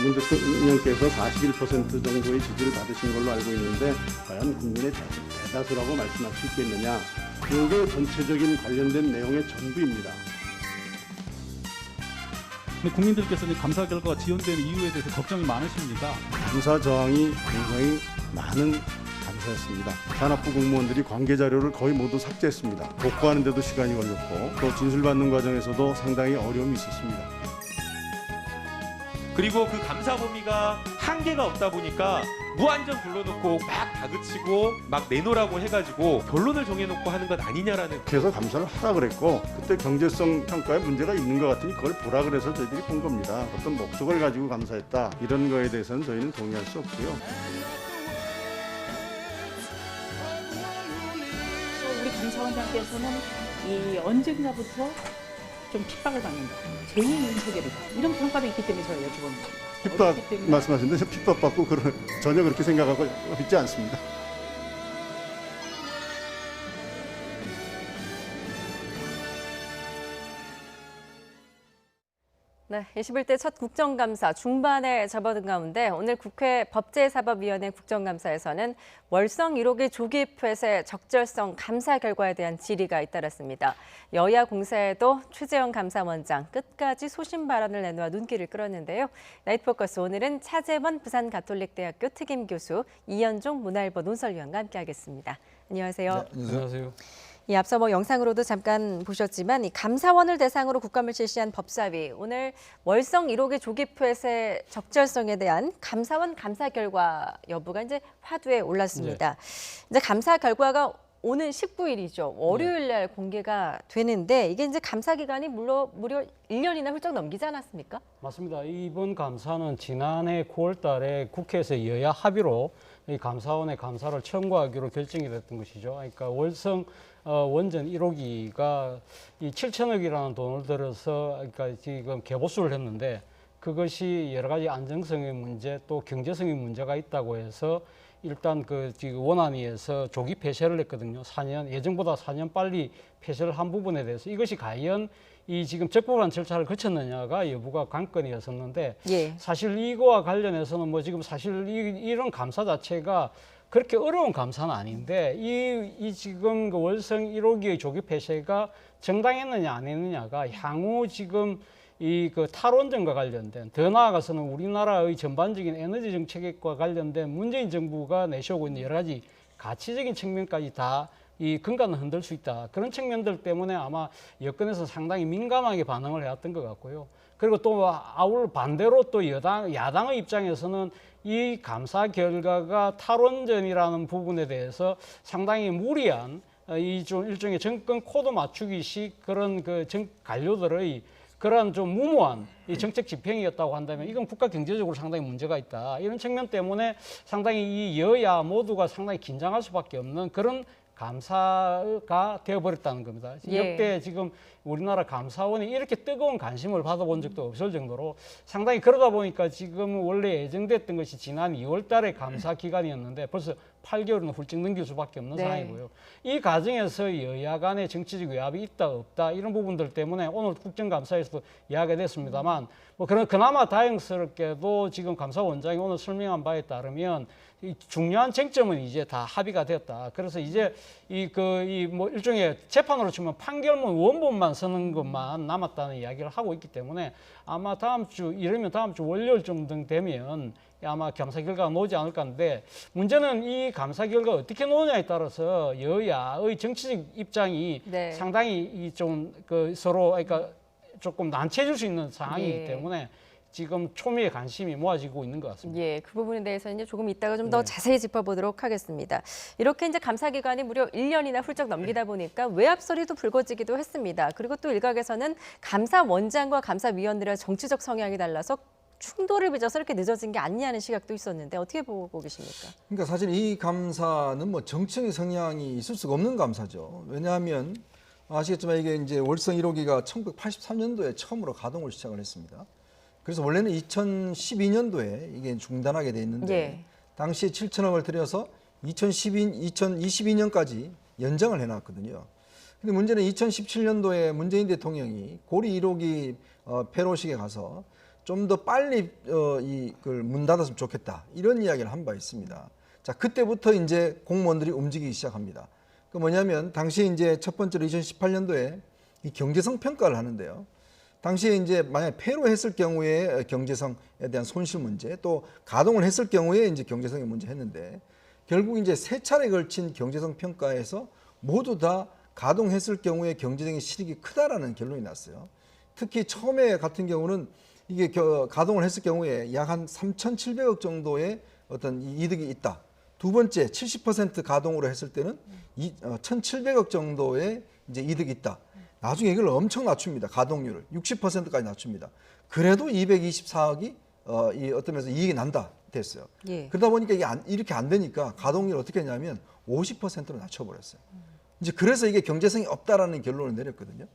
문 대통령께서 41% 정도의 지지를 받으신 걸로 알고 있는데 과연 국민의 대다수라고 말씀할 수 있겠느냐. 그게 전체적인 관련된 내용의 전부입니다. 근데 국민들께서는 감사 결과가 지연되는 이유에 대해서 걱정이 많으십니까? 감사 저항이 굉장히 많은 감사였습니다. 산업부 공무원들이 관계 자료를 거의 모두 삭제했습니다. 복구하는 데도 시간이 걸렸고 또 진술받는 과정에서도 상당히 어려움이 있었습니다. 그리고 그 감사 범위가 한계가 없다 보니까 무한정 불러놓고 막 다그치고 막 내놓으라고 해가지고 결론을 정해놓고 하는 것 아니냐라는. 그래서 감사를 하라 그랬고 그때 경제성 평가에 문제가 있는 것 같으니 그걸 보라 그래서 저희들이 본 겁니다. 어떤 목적을 가지고 감사했다 이런 거에 대해서는 저희는 동의할 수 없고요. 우리 감사원장께서는 이 언젠가부터 좀 핍박을 받는다. 재미 있는 소개이다. 이런 평가도 있기 때문에 제가 여쭤보는 거예요. 핍박 말씀하시는데 저 핍박받고 전혀 그렇게 생각하고 있지 않습니다. 네, 21대 첫 국정감사 중반에 접어든 가운데 오늘 국회 법제사법위원회 국정감사에서는 월성 1호기 조기 폐쇄 적절성 감사 결과에 대한 질의가 잇따랐습니다. 여야 공세에도 최재형 감사원장 끝까지 소신 발언을 내놓아 눈길을 끌었는데요. 나이트포커스 오늘은 차재원 부산가톨릭대학교 특임교수, 이현종 문화일보 논설위원과 함께하겠습니다. 안녕하세요. 네, 안녕하세요. 앞서 영상으로도 잠깐 보셨지만 이 감사원을 대상으로 국감을 실시한 법사위 오늘 월성 1호기 조기 폐쇄 적절성에 대한 감사원 감사 결과 여부가 이제 화두에 올랐습니다. 이제 감사 결과가 오는 19일이죠. 월요일 날 공개가 되는데 이게 이제 감사 기간이 무려 1년이나 훌쩍 넘기지 않았습니까? 맞습니다. 이번 감사는 지난해 9월 달에 국회에서 여야 합의로 이 감사원의 감사를 청구하기로 결정이 됐던 것이죠. 그러니까 월성 원전 1호기가 이 7천억이라는 돈을 들여서 그러니까 지금 개보수를 했는데 그것이 여러 가지 안정성의 문제 또 경제성의 문제가 있다고 해서 일단 그 지금 원안위에서 조기 폐쇄를 했거든요. 4년 예정보다 4년 빨리 폐쇄를 한 부분에 대해서 이것이 과연 이 지금 적법한 절차를 거쳤느냐가 여부가 관건이었었는데 사실 이거와 관련해서는 뭐 지금 사실 이런 감사 자체가 그렇게 어려운 감사는 아닌데 이 지금 그 월성 1호기의 조기 폐쇄가 정당했느냐 안 했느냐가 향후 지금 이 그 탈원전과 관련된 더 나아가서는 우리나라의 전반적인 에너지 정책과 관련된 문재인 정부가 내세우고 있는 여러 가지 가치적인 측면까지 다 이 근간을 흔들 수 있다. 그런 측면들 때문에 아마 여권에서 상당히 민감하게 반응을 해왔던 것 같고요. 그리고 또 아울 반대로 또 야당의 입장에서는 이 감사 결과가 탈원전이라는 부분에 대해서 상당히 무리한 일종의 정권 코드 맞추기식 그런 그 관료들의 그러한 좀 무모한 이 정책 집행이었다고 한다면 이건 국가 경제적으로 상당히 문제가 있다. 이런 측면 때문에 상당히 이 여야 모두가 상당히 긴장할 수밖에 없는 그런 감사가 되어버렸다는 겁니다. 역대 지금 우리나라 감사원이 이렇게 뜨거운 관심을 받아본 적도 없을 정도로 상당히 그러다 보니까 지금 원래 예정됐던 것이 지난 2월 달에 감사 기간이었는데 벌써 8개월은 훌쩍 넘길 수밖에 없는 상황이고요. 이 과정에서 여야 간의 정치적 외압이 있다 없다 이런 부분들 때문에 오늘 국정감사에서도 이야기가 됐습니다만 뭐 그나마 다행스럽게도 지금 감사원장이 오늘 설명한 바에 따르면 이 중요한 쟁점은 이제 다 합의가 되었다. 그래서 이제 뭐 일종의 재판으로 치면 판결문 원본만 쓰는 것만 남았다는 이야기를 하고 있기 때문에 아마 다음 주 월요일 정도 되면 아마 감사 결과가 나오지 않을까 하는데 문제는 이 감사 결과가 어떻게 나오냐에 따라서 여야의 정치적 입장이 상당히 서로 그러니까 조금 난처해질 수 있는 상황이기 때문에 지금 초미의 관심이 모아지고 있는 것 같습니다. 그 부분에 대해서 이제 조금 이따가 좀 더 자세히 짚어보도록 하겠습니다. 이렇게 이제 감사 기간이 무려 1년이나 훌쩍 넘기다 보니까 외압 소리도 불거지기도 했습니다. 그리고 또 일각에서는 감사원장과 감사위원들의 정치적 성향이 달라서 충돌을 빚어서 이렇게 늦어진 게 아니냐는 시각도 있었는데 어떻게 보고 계십니까? 그러니까 사실 이 감사는 뭐 정치적인 성향이 있을 수가 없는 감사죠. 왜냐하면 아시겠지만 이게 이제 월성 1호기가 1983년도에 처음으로 가동을 시작을 했습니다. 그래서 원래는 2012년도에 이게 중단하게 돼 있는데 당시에 7천억을 들여서 2022년까지 연장을 해놨거든요. 근데 문제는 2017년도에 문재인 대통령이 고리 1호기 폐로식에 가서 좀 더 빨리 이걸 문 닫았으면 좋겠다 이런 이야기를 한 바 있습니다. 자, 그때부터 이제 공무원들이 움직이기 시작합니다. 그 뭐냐면 당시에 이제 첫 번째로 2018년도에 이 경제성 평가를 하는데요. 당시에 이제 만약 폐로 했을 경우에 경제성에 대한 손실 문제, 또 가동을 했을 경우에 이제 경제성의 문제 했는데 결국 이제 세 차례 걸친 경제성 평가에서 모두 다 가동했을 경우에 경제적인 실익이 크다라는 결론이 났어요. 특히 처음에 같은 경우는 이게 가동을 했을 경우에 약 한 3,700억 정도의 어떤 이득이 있다. 두 번째 70% 가동으로 했을 때는 1,700억 정도의 이제 이득이 있다. 나중에 이걸 엄청 낮춥니다. 가동률을 60%까지 낮춥니다. 그래도 224억이 이 어떤 면에서 이익이 난다 됐어요. 예. 그러다 보니까 이게 이렇게 안 되니까 가동률을 어떻게 했냐면 50%로 낮춰버렸어요. 이제 그래서 이게 경제성이 없다라는 결론을 내렸거든요.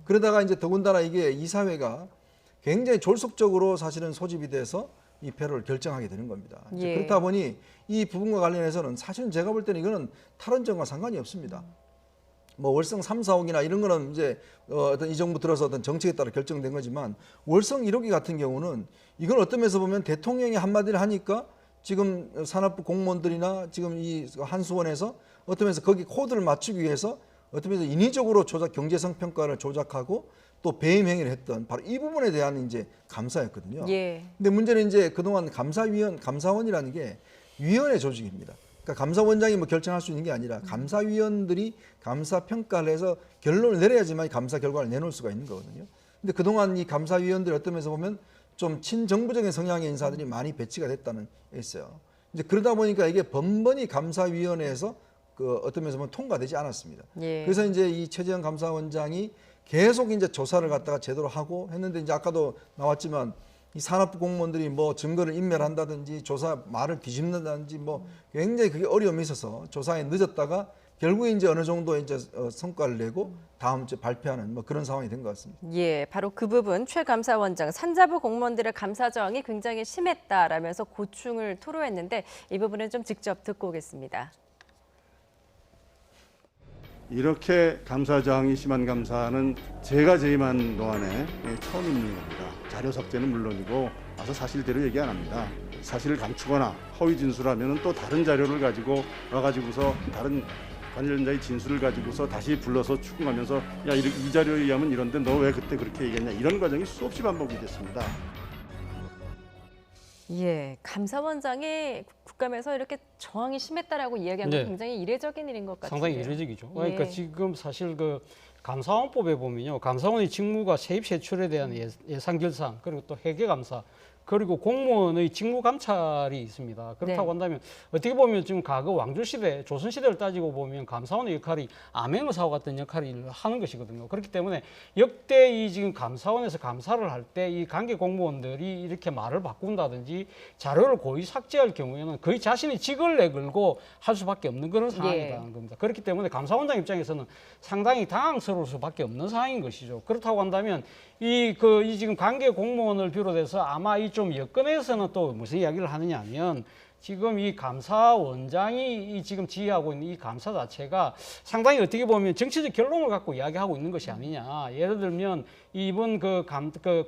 그러다가 이제 더군다나 이게 이사회가 굉장히 졸속적으로 사실은 소집이 돼서 이 폐로를 결정하게 되는 겁니다. 이제 예. 그렇다 보니 이 부분과 관련해서는 사실은 제가 볼 때는 이거는 탈원전과 상관이 없습니다. 뭐 월성 3, 4호기나 이런 거는 이제 어떤 이 정부 들어서 어떤 정책에 따라 결정된 거지만 월성 1호기 같은 경우는 이건 어떤 면에서 보면 대통령이 한마디를 하니까 지금 산업부 공무원들이나 지금 이 한수원에서 어떤 면에서 거기 코드를 맞추기 위해서 어떤 면에서 인위적으로 경제성 평가를 조작하고 또 배임 행위를 했던 바로 이 부분에 대한 이제 감사였거든요. 예. 근데 문제는 이제 그동안 감사원이라는 게 위원회 조직입니다. 그러니까 감사원장이 뭐 결정할 수 있는 게 아니라 감사위원들이 감사 평가를 해서 결론을 내려야지만 감사 결과를 내놓을 수가 있는 거거든요. 근데 그동안 이 감사위원들이 어떤 면에서 보면 좀 친정부적인 성향의 인사들이 많이 배치가 됐다는 게 있어요. 이제 그러다 보니까 이게 번번이 감사위원회에서 그 어떤 면에서 보면 통과되지 않았습니다. 예. 그래서 이제 이 최재형 감사원장이 계속 이제 조사를 갖다가 제대로 하고 했는데 이제 아까도 나왔지만 이 산업부 공무원들이 뭐 증거를 인멸한다든지 조사 말을 뒤집는다든지 뭐 굉장히 그게 어려움이 있어서 조사에 늦었다가 결국에 이제 어느 정도 이제 성과를 내고 다음 주에 발표하는 뭐 그런 상황이 된 것 같습니다. 예, 바로 그 부분 최 감사원장 산자부 공무원들의 감사 저항이 굉장히 심했다라면서 고충을 토로했는데 이 부분은 좀 직접 듣고 오겠습니다. 이렇게 감사 저항이 심한 감사는 제가 재임한 동안에 처음 있는 겁니다. 자료 삭제는 물론이고 와서 사실대로 얘기 안 합니다. 사실을 감추거나 허위 진술하면 또 다른 자료를 가지고 와가지고서 다른 관련자의 진술을 가지고서 다시 불러서 추궁하면서 야, 이 자료에 의하면 이런데 너 왜 그때 그렇게 얘기했냐 이런 과정이 수없이 반복이 됐습니다. 예, 감사원장이 국감에서 이렇게 저항이 심했다라고 이야기한 건 네. 굉장히 이례적인 일인 것 같아요. 상당히 이례적이죠. 예. 그러니까 지금 사실 그 감사원법에 보면요, 감사원의 직무가 세입 세출에 대한 예산 결산, 그리고 또 회계 감사, 그리고 공무원의 직무 감찰이 있습니다. 그렇다고 네. 한다면 어떻게 보면 지금 과거 왕조 시대, 조선 시대를 따지고 보면 감사원의 역할이 암행의사와 같은 역할을 하는 것이거든요. 그렇기 때문에 역대 이 지금 감사원에서 감사를 할 때 이 관계 공무원들이 이렇게 말을 바꾼다든지 자료를 고의 삭제할 경우에는 거의 자신이 직을 내걸고 할 수밖에 없는 그런 상황이라는 겁니다. 그렇기 때문에 감사원장 입장에서는 상당히 당황스러울 수밖에 없는 상황인 것이죠. 그렇다고 한다면 이 지금 관계 공무원을 비롯해서 아마 이 좀 여건에서는 또 무슨 이야기를 하느냐 하면 지금 이 감사원장이 이 지금 지휘하고 있는 이 감사 자체가 상당히 어떻게 보면 정치적 결론을 갖고 이야기하고 있는 것이 아니냐. 예를 들면 이번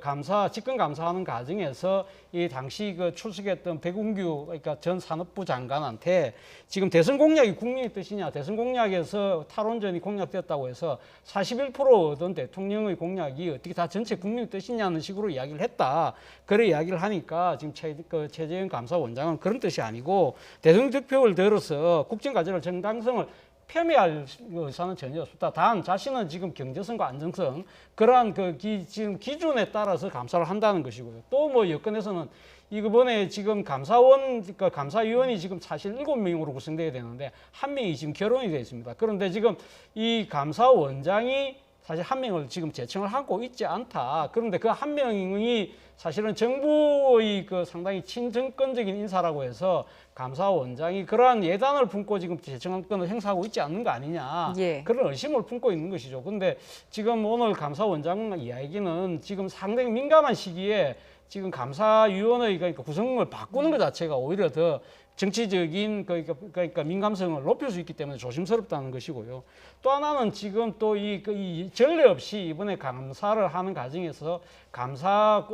감사 직권 감사하는 과정에서 이 당시 그 출석했던 백운규 그러니까 전 산업부 장관한테 지금 대선 공약이 국민의 뜻이냐, 대선 공약에서 탈원전이 공약됐다고 해서 41% 얻은 대통령의 공약이 어떻게 다 전체 국민의 뜻이냐는 식으로 이야기를 했다. 그래 이야기를 하니까 지금 최재형 감사원장은 그런 뜻이 아니고 대통령 득표를 들어서 국정과제를 정당성을 폄훼할 의사는 전혀 없다. 단 자신은 지금 경제성과 안정성 그러한 지금 기준에 따라서 감사를 한다는 것이고요. 또 뭐 여건에서는 이번에 지금 감사위원이 지금 사실 7명으로 구성돼야 되는데 1명이 지금 결혼이 되어 있습니다. 그런데 지금 이 감사원장이 사실 1명을 지금 제청을 하고 있지 않다. 그런데 그 1명이 사실은 정부의 상당히 친정권적인 인사라고 해서 감사원장이 그러한 예단을 품고 지금 제청권을 행사하고 있지 않는 거 아니냐. 예. 그런 의심을 품고 있는 것이죠. 그런데 지금 오늘 감사원장 이야기는 지금 상당히 민감한 시기에 지금 감사위원회의 그러니까 구성을 바꾸는 것 자체가 오히려 더 정치적인 그러니까 민감성을 높일 수 있기 때문에 조심스럽다는 것이고요. 또 하나는 지금 또 이 전례 없이 이번에 감사를 하는 과정에서 감사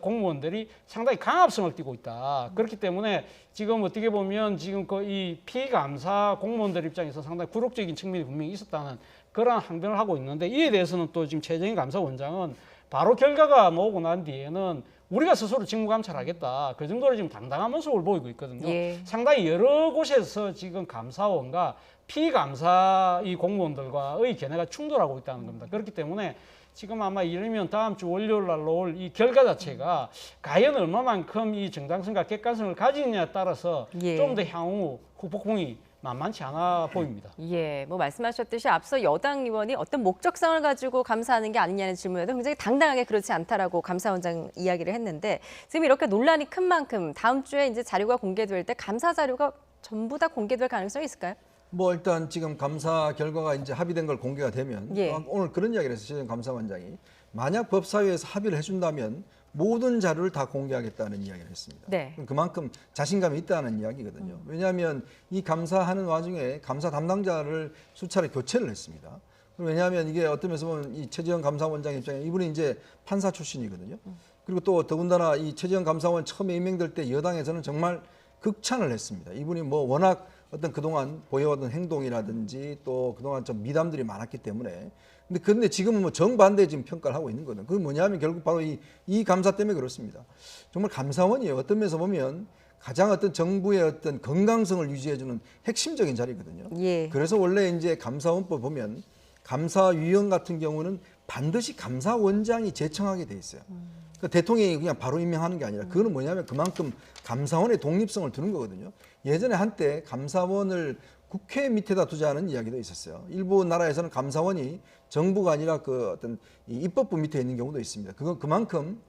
공무원들이 상당히 강압성을 띠고 있다. 그렇기 때문에 지금 어떻게 보면 지금 이 피감사 공무원들 입장에서 상당히 굴욕적인 측면이 분명히 있었다는 그런 항변을 하고 있는데, 이에 대해서는 또 지금 최재형 감사원장은 바로 결과가 나오고 난 뒤에는 우리가 스스로 직무감찰하겠다, 그 정도로 지금 당당한 모습을 보이고 있거든요. 예. 상당히 여러 곳에서 지금 감사원과 피감사 이 공무원들과의 견해가 충돌하고 있다는 겁니다. 그렇기 때문에 지금 아마 이르면 다음 주 월요일 날 나올 이 결과 자체가 과연 얼마만큼 이 정당성과 객관성을 가지느냐에 따라서 예. 좀 더 향후 후폭풍이 만만치 않아 보입니다. 예, 뭐 말씀하셨듯이 앞서 여당 의원이 어떤 목적성을 가지고 감사하는 게 아니냐는 질문에도 굉장히 당당하게 그렇지 않다라고 감사원장 이야기를 했는데, 지금 이렇게 논란이 큰 만큼 다음 주에 이제 자료가 공개될 때 감사 자료가 전부 다 공개될 가능성이 있을까요? 뭐 일단 지금 감사 결과가 이제 합의된 걸 공개가 되면 예. 오늘 그런 이야기를 했어요. 최재형 감사원장이 만약 법사위에서 합의를 해준다면 모든 자료를 다 공개하겠다는 이야기를 했습니다. 네. 그만큼 자신감이 있다는 이야기거든요. 왜냐하면 이 감사하는 와중에 감사 담당자를 수차례 교체를 했습니다. 왜냐하면 이게 어떤 면에서 보면 이 최재형 감사원장 입장에 이분이 이제 판사 출신이거든요. 그리고 또 더군다나 이 최재형 감사원 처음에 임명될 때 여당에서는 정말 극찬을 했습니다. 이분이 뭐 워낙 어떤 그동안 보여왔던 행동이라든지 또 그동안 좀 미담들이 많았기 때문에. 근데 지금은 뭐 정반대 지금 평가를 하고 있는 거거든요. 그게 뭐냐면 결국 바로 이 감사 때문에 그렇습니다. 정말 감사원이 어떤 면에서 보면 가장 어떤 정부의 어떤 건강성을 유지해주는 핵심적인 자리거든요. 예. 그래서 원래 이제 감사원법 보면 감사위원 같은 경우는 반드시 감사원장이 제청하게 돼 있어요. 그러니까 대통령이 그냥 바로 임명하는 게 아니라 그거는 뭐냐면 그만큼 감사원의 독립성을 두는 거거든요. 예전에 한때 감사원을 국회 밑에다 두자는 이야기도 있었어요. 일부 나라에서는 감사원이 정부가 아니라 그 어떤 이 입법부 밑에 있는 경우도 있습니다. 그건 그만큼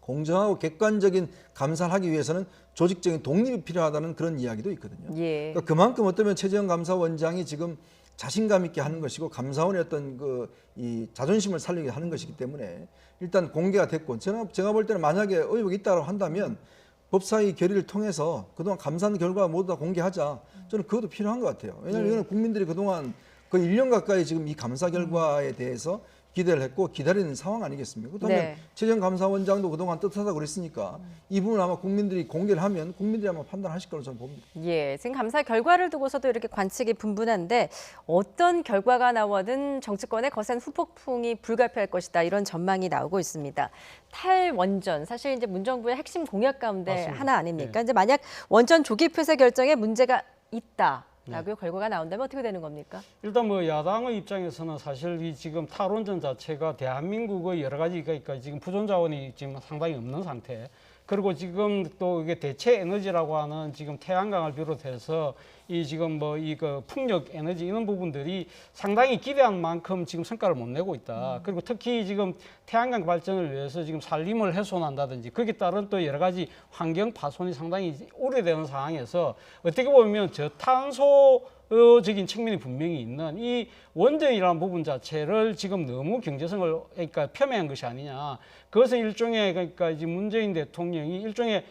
공정하고 객관적인 감사를 하기 위해서는 조직적인 독립이 필요하다는 그런 이야기도 있거든요. 예. 그러니까 그만큼 어쩌면 최재형 감사원장이 지금 자신감 있게 하는 것이고 감사원의 어떤 이 자존심을 살리게 하는 것이기 때문에 일단 공개가 됐고, 제가 볼 때는 만약에 의혹이 있다고 한다면 법사위 결의를 통해서 그동안 감사한 결과 모두 다 공개하자. 저는 그것도 필요한 것 같아요. 왜냐하면 이거는 국민들이 그동안 거의 1년 가까이 지금 이 감사 결과에 대해서 기대를 했고 기다리는 상황 아니겠습니까? 그렇다면 네. 최재형 감사원장도 그동안 뜻하다고 그랬으니까 이 부분 아마 국민들이 공개를 하면 국민들이 아마 판단하실 거로 저는 봅니다. 예, 지금 감사 결과를 두고서도 이렇게 관측이 분분한데 어떤 결과가 나와든 정치권의 거센 후폭풍이 불가피할 것이다, 이런 전망이 나오고 있습니다. 탈원전, 사실 이제 문정부의 핵심 공약 가운데 맞습니다. 하나 아닙니까? 네. 이제 만약 원전 조기 폐쇄 결정에 문제가 있다라고 결과가 나온다면 어떻게 되는 겁니까? 일단 뭐 야당의 입장에서는 사실 이 지금 탈원전 자체가 대한민국의 여러 가지가 그러니까 지금 부존 자원이 지금 상당히 없는 상태. 그리고 지금 또 이게 대체 에너지라고 하는 지금 태양광을 비롯해서 이 지금 뭐 이 그 풍력 에너지 이런 부분들이 상당히 기대한 만큼 지금 성과를 못 내고 있다. 그리고 특히 지금 태양광 발전을 위해서 지금 산림을 훼손한다든지 거기에 따른 또 여러 가지 환경 파손이 상당히 우려되는 상황에서 어떻게 보면 저탄소적인 측면이 분명히 있는 이 원전이라는 부분 자체를 지금 너무 경제성을 그러니까 폄훼한 것이 아니냐. 그것은 일종의 그러니까 이제 문재인 대통령이 일종의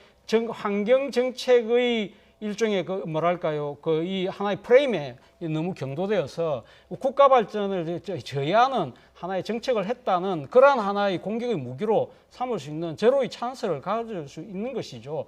환경 정책의 일종의 그 뭐랄까요, 그 이 하나의 프레임에 너무 경도되어서 국가 발전을 저해하는 하나의 정책을 했다는 그러한 하나의 공격의 무기로 삼을 수 있는 제로의 찬스를 가질 수 있는 것이죠.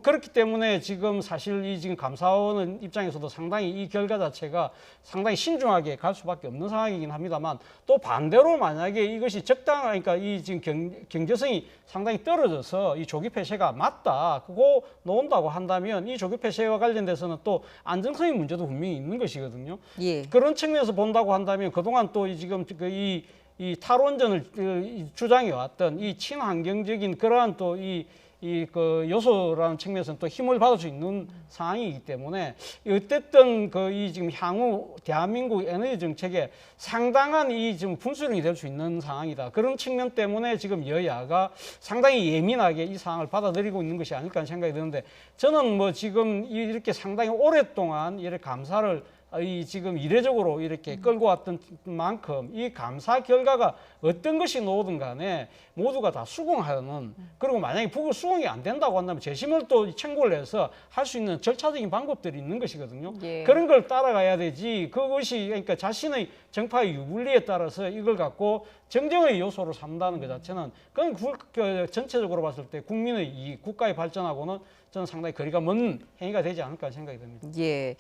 그렇기 때문에 지금 사실 이 지금 감사원 입장에서도 상당히 이 결과 자체가 상당히 신중하게 갈 수밖에 없는 상황이긴 합니다만, 또 반대로 만약에 이것이 적당하니까 이 지금 경제성이 상당히 떨어져서 이 조기 폐쇄가 맞다, 그거 놓은다고 한다면 이 조기 폐쇄와 관련돼서는 또 안정성의 문제도 분명히 있는 것이거든요. 예. 그런 측면에서 본다고 한다면 그동안 또 지금 이 탈원전을 주장해 왔던 이 친환경적인 그러한 또 그 요소라는 측면에서는 또 힘을 받을 수 있는 상황이기 때문에 어쨌든 이 지금 향후 대한민국 에너지 정책에 상당한 이 지금 분수령이 될 수 있는 상황이다. 그런 측면 때문에 지금 여야가 상당히 예민하게 이 상황을 받아들이고 있는 것이 아닐까 하는 생각이 드는데, 저는 뭐 지금 이렇게 상당히 오랫동안 이렇게 감사를 이 지금 이례적으로 이렇게 끌고 왔던 만큼 이 감사 결과가 어떤 것이 나오든 간에 모두가 다 수긍하는, 그리고 만약에 수긍이 안 된다고 한다면 재심을 또 청구를 해서 할 수 있는 절차적인 방법들이 있는 것이거든요. 예. 그런 걸 따라가야 되지, 그것이 그러니까 자신의 정파의 유불리에 따라서 이걸 갖고 정쟁의 요소로 삼다는 것 자체는 그건 전체적으로 봤을 때 국민의 이 국가의 발전하고는 저는 상당히 거리가 먼 행위가 되지 않을까 생각이 듭니다. 예.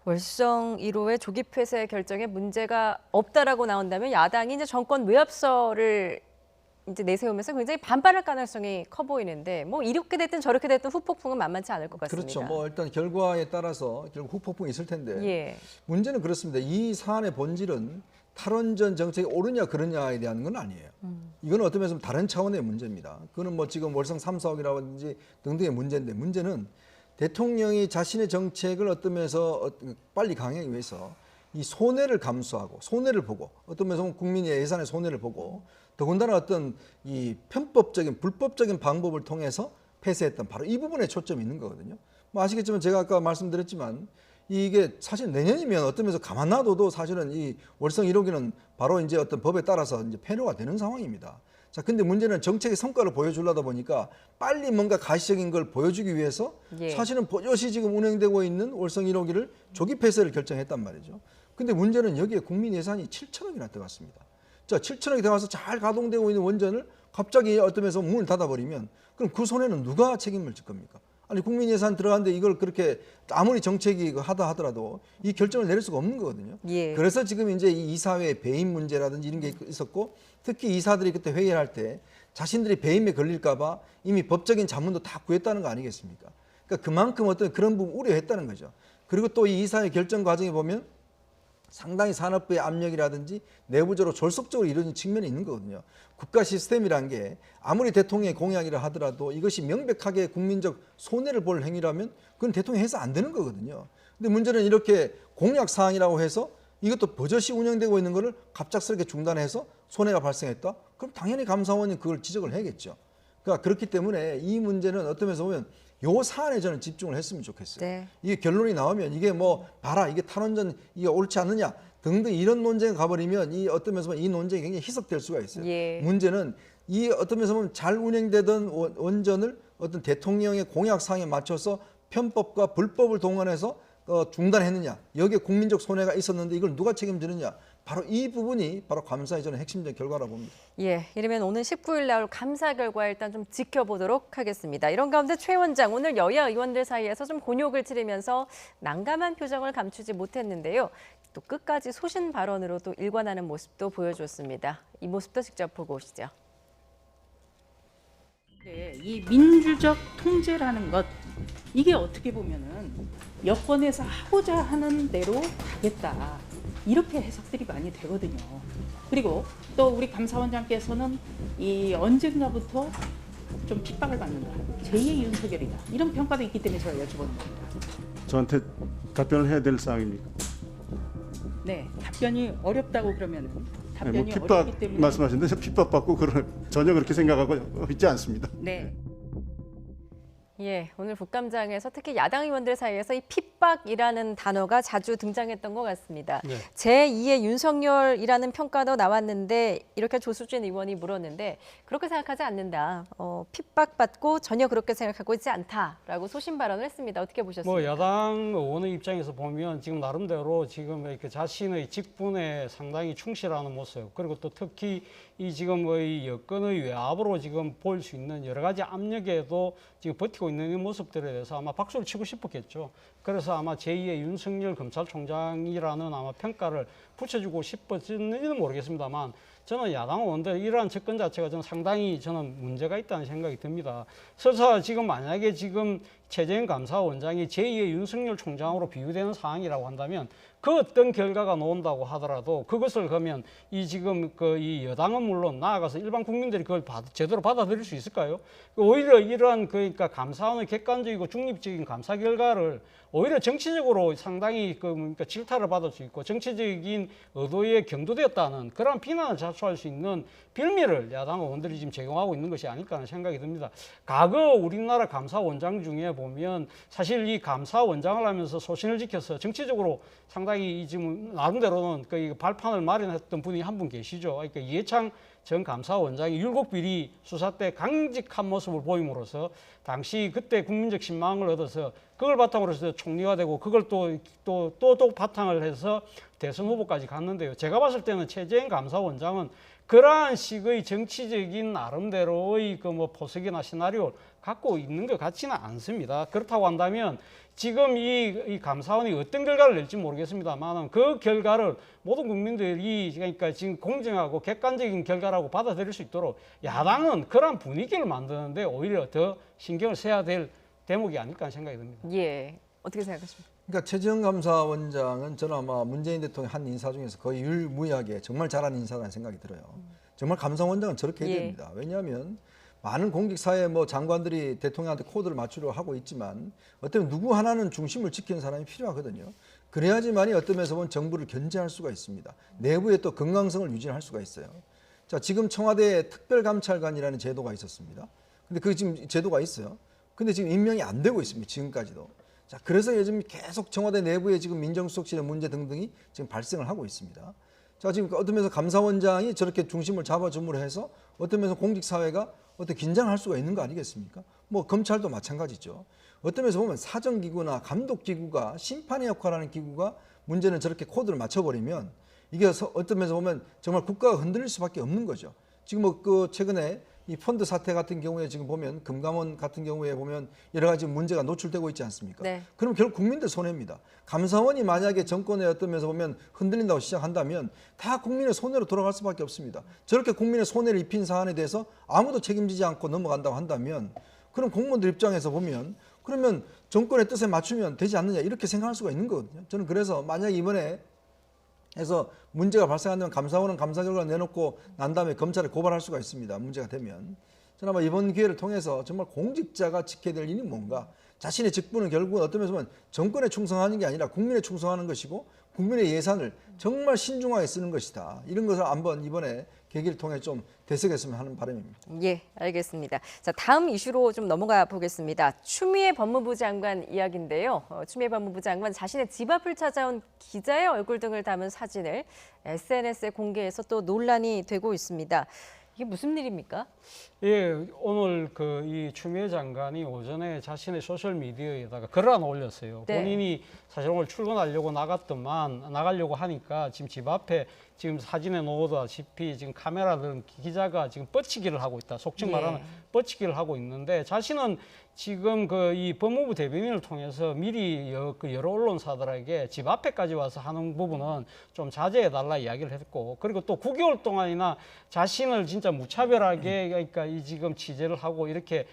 월성 1호의 조기 폐쇄 결정에 문제가 없다라고 나온다면 야당이 이제 정권 외압설을 이제 내세우면서 굉장히 반발할 가능성이 커 보이는데 뭐 이렇게 됐든 저렇게 됐든 후폭풍은 만만치 않을 것 같습니다. 그렇죠. 뭐 일단 결과에 따라서 결국 후폭풍이 있을 텐데 예. 문제는 그렇습니다. 이 사안의 본질은 탈원전 정책이 옳으냐 그러냐에 대한 건 아니에요. 이건 어떤 면에서 다른 차원의 문제입니다. 그거는 뭐 지금 월성 3, 4억이라든지 등등의 문제인데, 문제는 대통령이 자신의 정책을 어떤 면에서 빨리 강행하기 위해서 이 손해를 감수하고 손해를 보고, 어떤 면에서 국민의 예산의 손해를 보고, 더군다나 어떤 이 편법적인 불법적인 방법을 통해서 폐쇄했던 바로 이 부분에 초점이 있는 거거든요. 뭐 아시겠지만 제가 아까 말씀드렸지만 이게 사실 내년이면 어떤 면에서 가만 놔둬도 사실은 이 월성 1호기는 바로 이제 어떤 법에 따라서 이제 폐로가 되는 상황입니다. 자, 근데 문제는 정책의 성과를 보여주려다 보니까 빨리 뭔가 가시적인 걸 보여주기 위해서 예. 사실은 버젓이 지금 운행되고 있는 월성 1호기를 조기 폐쇄를 결정했단 말이죠. 근데 문제는 여기에 국민 예산이 7천억이나 들어갔습니다. 자, 7천억이 들어가서 잘 가동되고 있는 원전을 갑자기 어떤 면에서 문을 닫아버리면 그럼 그 손해는 누가 책임을 질 겁니까? 아니, 국민 예산 들어갔는데 이걸 그렇게 아무리 정책이 하다 하더라도 이 결정을 내릴 수가 없는 거거든요. 예. 그래서 지금 이제 이 이사회 배임 문제라든지 이런 게 있었고, 특히 이사들이 그때 회의를 할 때 자신들이 배임에 걸릴까봐 이미 법적인 자문도 다 구했다는 거 아니겠습니까? 그러니까 그만큼 어떤 그런 부분 우려했다는 거죠. 그리고 또 이 이사회 결정 과정에 보면 상당히 산업부의 압력이라든지 내부적으로 졸속적으로 이루어진 측면이 있는 거거든요. 국가 시스템이란 게 아무리 대통령의 공약이라 하더라도 이것이 명백하게 국민적 손해를 볼 행위라면 그건 대통령이 해서 안 되는 거거든요. 근데 문제는 이렇게 공약 사항이라고 해서 이것도 버젓이 운영되고 있는 거를 갑작스럽게 중단해서 손해가 발생했다? 그럼 당연히 감사원이 그걸 지적을 해야겠죠. 그러니까 그렇기 때문에 이 문제는 어떤 면에서 보면 요 사안에 저는 집중을 했으면 좋겠어요. 네. 이게 결론이 나오면 이게 뭐 봐라 이게 탈원전 이게 옳지 않느냐 등등 이런 논쟁에 가버리면 이 어떤 면에서 보면 이 논쟁이 굉장히 희석될 수가 있어요. 예. 문제는 이 어떤 면에서 보면 잘 운행되던 원전을 어떤 대통령의 공약사항에 맞춰서 편법과 불법을 동원해서 중단했느냐, 여기에 국민적 손해가 있었는데 이걸 누가 책임지느냐, 바로 이 부분이 바로 감사의 저는 핵심적 결과라고 봅니다. 예, 이러면 오늘 19일 나올 감사 결과 일단 좀 지켜보도록 하겠습니다. 이런 가운데 최 원장, 오늘 여야 의원들 사이에서 좀 곤욕을 치르면서 난감한 표정을 감추지 못했는데요. 또 끝까지 소신 발언으로 또 일관하는 모습도 보여줬습니다. 이 모습도 직접 보고 오시죠. 이 민주적 통제라는 것, 이게 어떻게 보면은 여권에서 하고자 하는 대로 가겠다, 이렇게 해석들이 많이 되거든요. 그리고 또 우리 감사원장께서는 이 언젠가부터 좀 핍박을 받는다, 제2의 윤석열이다, 이런 평가도 있기 때문에 제가 여쭤보는 겁니다. 저한테 답변을 해야 될 사항입니까? 네, 답변이 어렵다고 그러면은 답변이 뭐 핍박 어렵기 때문에 말씀하시는데 저 핍박받고 전혀 그렇게 생각하고 있지 않습니다. 네. 예, 오늘 국감장에서 특히 야당 의원들 사이에서 이 핍박이라는 단어가 자주 등장했던 것 같습니다. 네. 제2의 윤석열이라는 평가도 나왔는데 이렇게 조수진 의원이 물었는데 그렇게 생각하지 않는다. 핍박받고 전혀 그렇게 생각하고 있지 않다라고 소신 발언을 했습니다. 어떻게 보셨습니까? 뭐 야당 의원의 입장에서 보면 지금 나름대로 지금 이렇게 자신의 직분에 상당히 충실하는 모습, 그리고 또 특히 이 지금의 여건의 외압으로 지금 볼 수 있는 여러 가지 압력에도 지금 버티고 있는 이 모습들에 대해서 아마 박수를 치고 싶었겠죠. 그래서 아마 제2의 윤석열 검찰총장이라는 아마 평가를 붙여주고 싶었는지는 모르겠습니다만, 저는 야당 의원들 이러한 접근 자체가 저는 상당히 문제가 있다는 생각이 듭니다. 설사 지금 만약에 지금 최재형 감사원장이 제2의 윤석열 총장으로 비유되는 상황이라고 한다면 그 어떤 결과가 나온다고 하더라도 그것을 그러면 이 지금 이 여당은 물론 나아가서 일반 국민들이 그걸 제대로 받아들일 수 있을까요? 오히려 이러한 그러니까 감사원의 객관적이고 중립적인 감사 결과를 오히려 정치적으로 상당히 그러니까 질타를 받을 수 있고 정치적인 의도에 경도되었다는 그런 비난을 자초할 수 있는 빌미를 야당 의원들이 지금 제공하고 있는 것이 아닐까 하는 생각이 듭니다. 과거 우리나라 감사원장 중에 보면 사실 이 감사원장을 하면서 소신을 지켜서 정치적으로 상당히 상당히 지금 나름대로는 그 발판을 마련했던 분이 한 분 계시죠. 그러니까 이해창 전 감사원장이 율곡비리 수사 때 강직한 모습을 보임으로써 당시 그때 국민적 신망을 얻어서 그걸 바탕으로 해서 총리가 되고 그걸 또 바탕을 해서 대선 후보까지 갔는데요. 제가 봤을 때는 최재형 감사원장은 그러한 식의 정치적인 나름대로의 그 뭐 포석이나 시나리오를 갖고 있는 것 같지는 않습니다. 그렇다고 한다면 지금 이 감사원이 어떤 결과를 낼지 모르겠습니다만 그 결과를 모든 국민들이 그러니까 지금 공정하고 객관적인 결과라고 받아들일 수 있도록 야당은 그런 분위기를 만드는데 오히려 더 신경을 써야 될 대목이 아닐까 하는 생각이 듭니다. 예, 어떻게 생각하십니까? 그러니까 최재형 감사원장은 저는 아마 문재인 대통령 한 인사 중에서 거의 유일무이하게 정말 잘한 인사라는 생각이 들어요. 정말 감사원장은 저렇게 해야 예. 됩니다. 왜냐하면 많은 공직사회 뭐 장관들이 대통령한테 코드를 맞추려 하고 있지만 어쩌면 누구 하나는 중심을 지키는 사람이 필요하거든요. 그래야지만이 어떤 면에서 보면 정부를 견제할 수가 있습니다. 내부에 또 건강성을 유지할 수가 있어요. 자, 지금 청와대에 특별감찰관이라는 제도가 있었습니다. 근데 그 지금 제도가 있어요. 근데 지금 임명이 안 되고 있습니다. 지금까지도. 자, 그래서 요즘 계속 청와대 내부에 지금 민정수석실의 문제 등등이 지금 발생을 하고 있습니다. 자, 지금 어떤 면에서 감사원장이 저렇게 중심을 잡아줌으로 해서 어떤 면에서 공직사회가 어떤 긴장할 수가 있는 거 아니겠습니까? 뭐 검찰도 마찬가지죠. 어떤 면에서 보면 사정기구나 감독기구가 심판의 역할을 하는 기구가 문제는 저렇게 코드를 맞춰버리면 이게 어떤 면에서 보면 정말 국가가 흔들릴 수밖에 없는 거죠. 지금 뭐 그 최근에 이 펀드 사태 같은 경우에 지금 보면 금감원 같은 경우에 보면 여러 가지 문제가 노출되고 있지 않습니까? 네. 그럼 결국 국민들 손해입니다. 감사원이 만약에 정권의 어떤 면에서 보면 흔들린다고 시작한다면 다 국민의 손해로 돌아갈 수밖에 없습니다. 저렇게 국민의 손해를 입힌 사안에 대해서 아무도 책임지지 않고 넘어간다고 한다면 그럼 공무원들 입장에서 보면 그러면 정권의 뜻에 맞추면 되지 않느냐 이렇게 생각할 수가 있는 거거든요. 저는 그래서 만약에 이번에 해서 문제가 발생한다면 감사원은 감사 결과를 내놓고 난 다음에 검찰에 고발할 수가 있습니다. 문제가 되면. 저는 아마 이번 기회를 통해서 정말 공직자가 지켜야 될 일이 뭔가 자신의 직분은 결국은 어떤 면에서 보면 정권에 충성하는 게 아니라 국민에 충성하는 것이고 국민의 예산을 정말 신중하게 쓰는 것이다. 이런 것을 한번 이번에 계기를 통해 좀 되새겼으면 하는 바람입니다. 예, 알겠습니다. 자, 다음 이슈로 좀 넘어가 보겠습니다. 추미애 법무부 장관 이야기인데요. 추미애 법무부 장관 자신의 집 앞을 찾아온 기자의 얼굴 등을 담은 사진을 SNS에 공개해서 또 논란이 되고 있습니다. 이게 무슨 일입니까? 예, 오늘 이 추미애 장관이 오전에 자신의 소셜 미디어에다가 글을 하나 올렸어요. 네. 본인이 사실 오늘 출근하려고 나가려고 하니까 지금 집 앞에 지금 사진에 놓아다시피 지금 카메라 등 기자가 지금 뻗치기를 하고 있다. 속칭 말하는 뻗치기를 하고 있는데 자신은 지금 이 법무부 대변인을 통해서 미리 여러 언론사들에게 집 앞에까지 와서 하는 부분은 좀 자제해달라 이야기를 했고 그리고 또 9개월 동안이나 자신을 진짜 무차별하게 그러니까 이 지금 취재를 하고 이렇게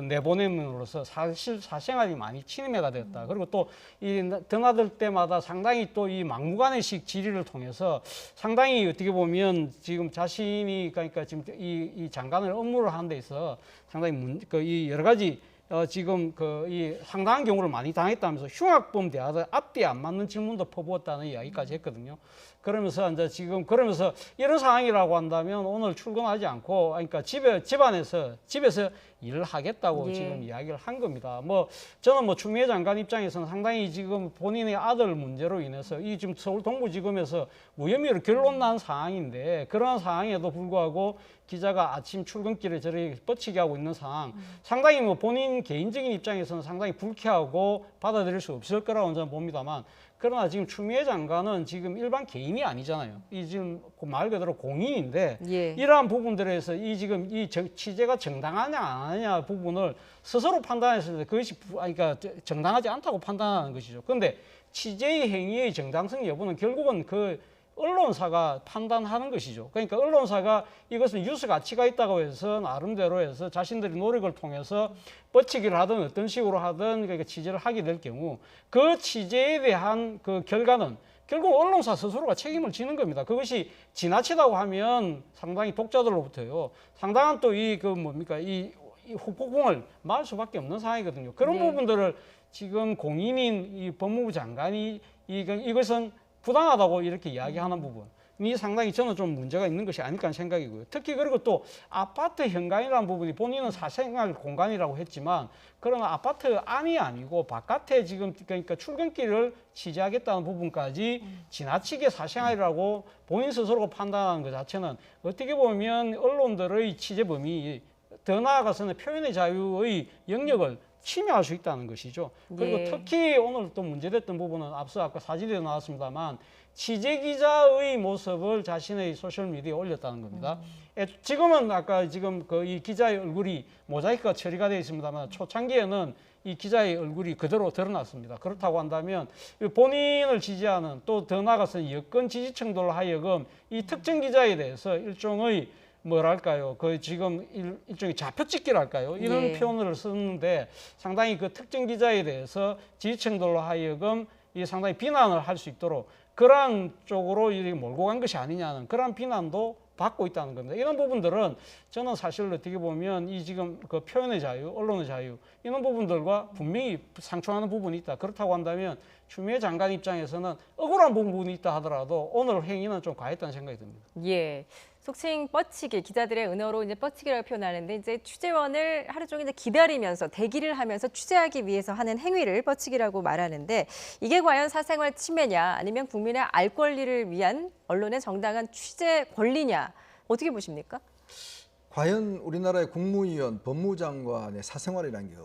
내보냄으로써 사실 사생활이 많이 침해가 되었다. 그리고 또 이 드나들 때마다 상당히 또 이 막무가내식 질의를 통해서 상당히 어떻게 보면 지금 자신이 그러니까 지금 이 장관을 업무를 하는 데 있어 상당히 이 여러 가지 지금 이 상당한 경우를 많이 당했다면서 흉악범 대하들 앞뒤에 안 맞는 질문도 퍼부었다는 이야기까지 했거든요. 그러면서 이제 지금 그러면서 이런 상황이라고 한다면 오늘 출근하지 않고 그러니까 집에서 일을 하겠다고 지금 이야기를 한 겁니다. 뭐 저는 추미애 장관 입장에서는 상당히 지금 본인의 아들 문제로 인해서 이 지금 서울 동부지검에서 무혐의로 결론 난 상황인데 그러한 상황에도 불구하고 기자가 아침 출근길에 저렇게 뻗치게 하고 있는 상황 상당히 본인 개인적인 입장에서는 상당히 불쾌하고 받아들일 수 없을 거라고 저는 봅니다만 그러나 지금 추미애 장관은 지금 일반 개인이 아니잖아요. 이 지금 말 그대로 공인인데 이러한 부분들에서 지금 취재가 정당하냐 안 하냐 부분을 스스로 판단했을 때 그것이 그러니까 정당하지 않다고 판단하는 것이죠. 그런데 취재의 행위의 정당성 여부는 결국은 언론사가 판단하는 것이죠. 그러니까 언론사가 이것은 뉴스 가치가 있다고 해서 나름대로 해서 자신들이 노력을 통해서 뻗치기를 하든 어떤 식으로 하든 그러니까 취재를 하게 될 경우 그 취재에 대한 결과는 결국 언론사 스스로가 책임을 지는 겁니다. 그것이 지나치다고 하면 상당히 독자들로부터요. 상당한 또 이 후폭풍을 맞을 수밖에 없는 상황이거든요. 그런 부분들을 지금 공인인 이 법무부 장관이 이것은 부당하다고 이렇게 이야기하는 부분. 상당히 저는 좀 문제가 있는 것이 아닐까 하는 생각이고요. 특히 그리고 또 아파트 현관이라는 부분이 본인은 사생활 공간이라고 했지만 그런 아파트 안이 아니고 바깥에 지금 그러니까 출근길을 취재하겠다는 부분까지 지나치게 사생활이라고 본인 스스로 판단하는 것 자체는 어떻게 보면 언론들의 취재 범위 더 나아가서는 표현의 자유의 영역을 침해할 수 있다는 것이죠. 그리고 예. 특히 오늘 또 문제됐던 부분은 앞서 아까 사진에도 나왔습니다만 취재 기자의 모습을 자신의 소셜 미디어에 올렸다는 겁니다. 지금은 아까 지금 이 기자의 얼굴이 모자이크가 처리가 되어 있습니다만 초창기에는 이 기자의 얼굴이 그대로 드러났습니다. 그렇다고 한다면 본인을 지지하는 또 더 나아가서 여권 지지층들로 하여금 이 특정 기자에 대해서 일종의 뭐랄까요? 그 지금 일종의 좌표찍기랄까요? 이런 예. 표현을 쓰는데 상당히 그 특정 기자에 대해서 지지층들로 하여금 이 상당히 비난을 할 수 있도록 그러한 쪽으로 이렇게 몰고 간 것이 아니냐는 그러한 비난도 받고 있다는 겁니다. 이런 부분들은 저는 사실 어떻게 보면 이 지금 그 표현의 자유, 언론의 자유 이런 부분들과 분명히 상충하는 부분이 있다. 그렇다고 한다면 추미애 장관 입장에서는 억울한 부분이 있다 하더라도 오늘 행위는 좀 과했다는 생각이 듭니다. 예. 속칭 뻗치기, 기자들의 은어로 이제 뻗치기라고 표현하는데 이제 취재원을 하루 종일 이제 기다리면서 대기를 하면서 취재하기 위해서 하는 행위를 뻗치기라고 말하는데 이게 과연 사생활 침해냐 아니면 국민의 알 권리를 위한 언론의 정당한 취재 권리냐 어떻게 보십니까? 과연 우리나라의 국무위원, 법무장관의 사생활이라는 게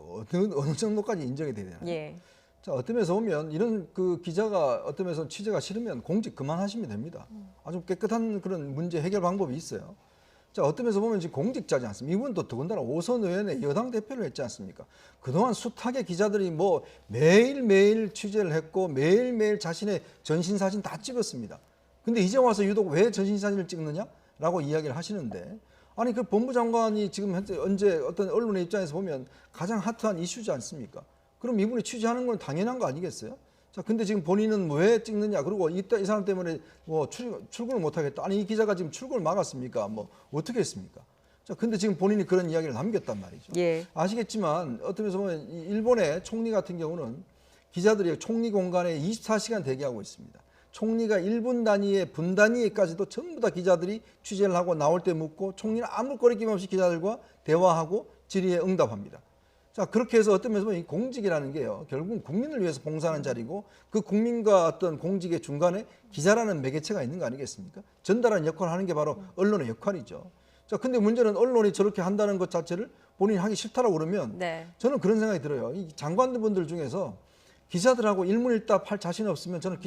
어느 정도까지 인정이 돼야 되나? 예. 자, 어떤 면에서 보면 이런 그 기자가 어떤 면에서 취재가 싫으면 공직 그만하시면 됩니다. 아주 깨끗한 그런 문제 해결 방법이 있어요. 자, 어떤 면에서 보면 지금 공직자지 않습니까? 이분도 더군다나 오선 의원의 여당 대표를 했지 않습니까? 그동안 숱하게 기자들이 뭐 매일매일 취재를 했고 매일매일 자신의 전신사진 다 찍었습니다. 근데 이제 와서 유독 왜 전신사진을 찍느냐라고 이야기를 하시는데 아니 그 법무장관이 지금 현재 언제 어떤 언론의 입장에서 보면 가장 핫한 이슈지 않습니까? 그럼 이분이 취재하는 건 당연한 거 아니겠어요? 자, 근데 지금 본인은 왜 찍느냐? 그리고 이 사람 때문에 뭐 출근을 못 하겠다. 아니 이 기자가 지금 출근을 막았습니까? 뭐 어떻게 했습니까? 자, 근데 지금 본인이 그런 이야기를 남겼단 말이죠. 예. 아시겠지만 어떤 면에서 보면 일본의 총리 같은 경우는 기자들이 총리 공간에 24시간 대기하고 있습니다. 총리가 1분 단위의 분 단위에까지도 전부 다 기자들이 취재를 하고 나올 때 묻고 총리는 아무 거리낌 없이 기자들과 대화하고 질의에 응답합니다. 자, 그렇게 해서 어떤 면에서 보면 이 공직이라는 게요, 결국은 국민을 위해서 봉사하는 자리고 그 국민과 어떤 공직의 중간에 기자라는 매개체가 있는 거 아니겠습니까? 전달하는 역할을 하는 게 바로 언론의 역할이죠. 자, 근데 문제는 언론이 저렇게 한다는 것 자체를 본인이 하기 싫다라고 그러면 네. 저는 그런 생각이 들어요. 이 장관분들 중에서 기자들하고 일문일답 할 자신 없으면 저는